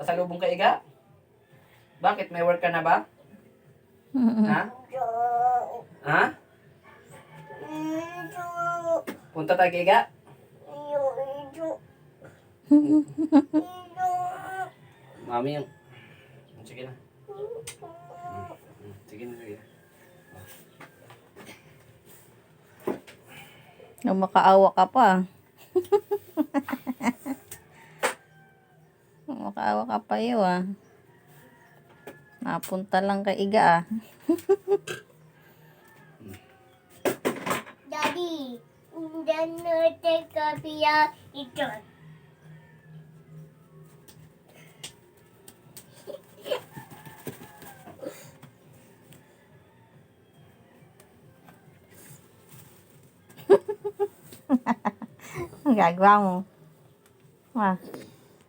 Pasalubong ka, Iga? Bakit? May work ka na ba? Ha? Ha? Punta tayo kay Iga? Mami yung... Sige na. Sige na, sige na. Makaawa ka pa. Makaawa ka pa iyo Napunta lang kay Iga Daddy, then take a beer, ito. Ang gagawa mo.